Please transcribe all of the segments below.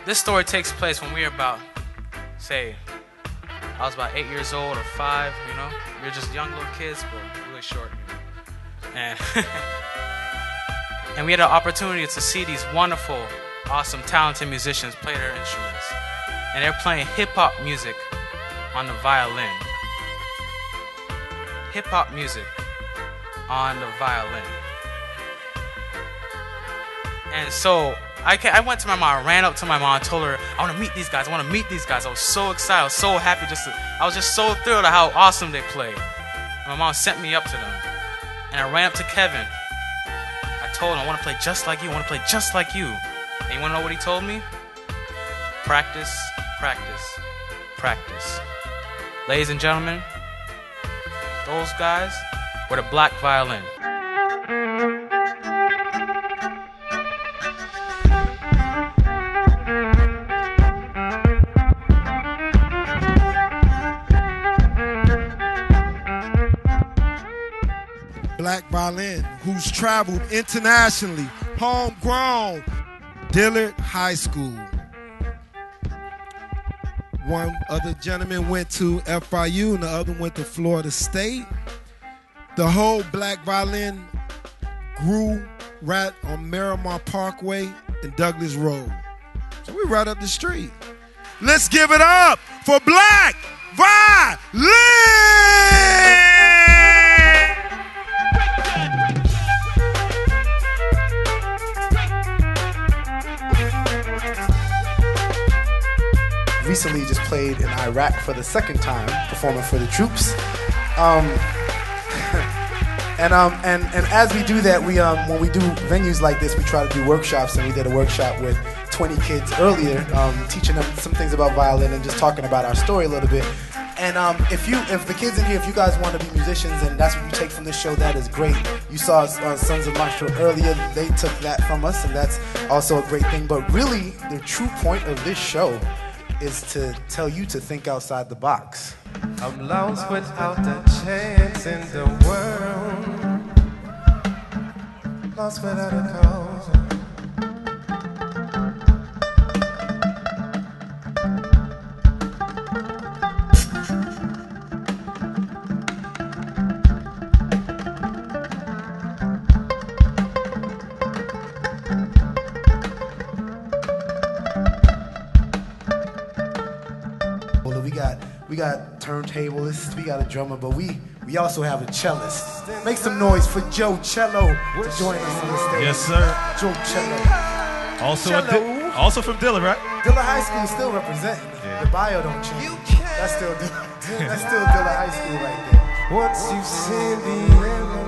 This story takes place when we were about, say, I was about 8 years old or 5, you know? We were just young little kids, but really short. And, and we had an opportunity to see these wonderful, awesome, talented musicians play their instruments. And they're playing hip-hop music on the violin. Hip-hop music on the violin. And so I went to my mom, ran up to my mom, and told her, I want to meet these guys, I want to meet these guys. I was so excited, I was so happy, I was just so thrilled at how awesome they played. And my mom sent me up to them. And I ran up to Kevin. I told him, I want to play just like you, I want to play just like you. And you want to know what he told me? Practice, practice, practice. Ladies and gentlemen, those guys were the Black Violin. Black Violin, who's traveled internationally, homegrown, Dillard High School. One other gentleman went to FIU and the other went to Florida State. The whole Black Violin grew right on Miramar Parkway and Douglas Road. So we're right up the street. Let's give it up for Black Violin! Recently just played in Iraq for the second time, performing for the troops. And as we do that, we when we do venues like this, we try to do workshops, and we did a workshop with 20 kids earlier, teaching them some things about violin and just talking about our story a little bit. And if the kids in here, if you guys want to be musicians and that's what you take from this show, that is great. You saw Sons of Maestro earlier, they took that from us, and that's also a great thing. But really, the true point of this show is to tell you to think outside the box. I'm lost without a chance in the world. Lost without a cause. We got turntablists, we got a drummer, but we also have a cellist. Make some noise for Joe Cello to join us on the stage. Yes, sir. Joe Cello. Also from Dillard, right? Dillard High School still representing. Yeah. The bio don't change. That's still Dillard High School right there. Once you've seen the end of the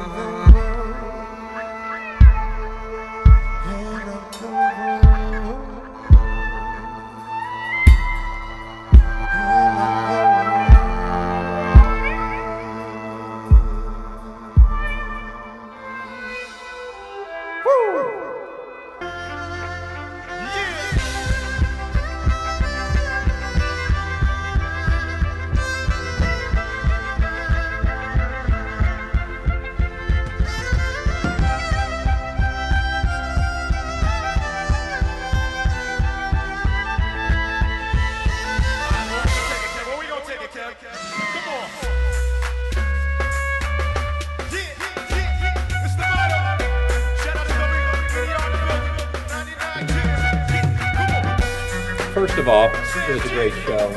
First of all, it was a great show.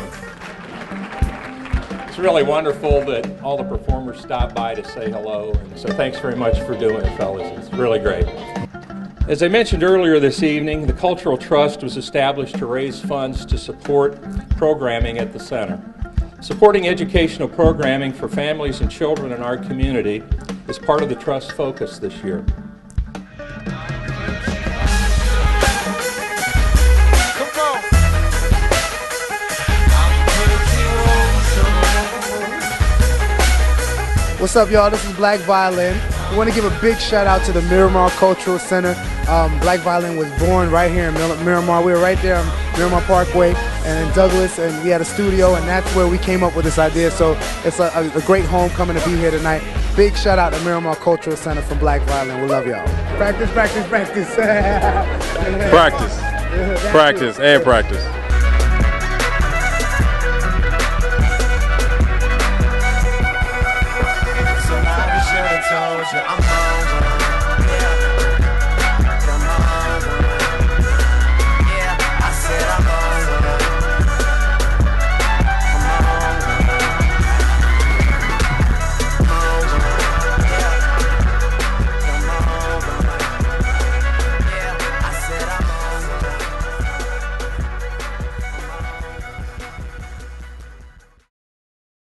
It's really wonderful that all the performers stopped by to say hello, and so thanks very much for doing it, fellas. It's really great. As I mentioned earlier this evening, the Cultural Trust was established to raise funds to support programming at the center. Supporting educational programming for families and children in our community is part of the Trust's focus this year. What's up, y'all? This is Black Violin. We want to give a big shout out to the Miramar Cultural Center. Black Violin was born right here in Miramar. We were right there on Miramar Parkway and in Douglas, and we had a studio, and that's where we came up with this idea. So it's a great homecoming to be here tonight. Big shout out to Miramar Cultural Center from Black Violin. We love y'all. Practice, practice, practice. Practice. Practice and practice. Somebody should have told you I'm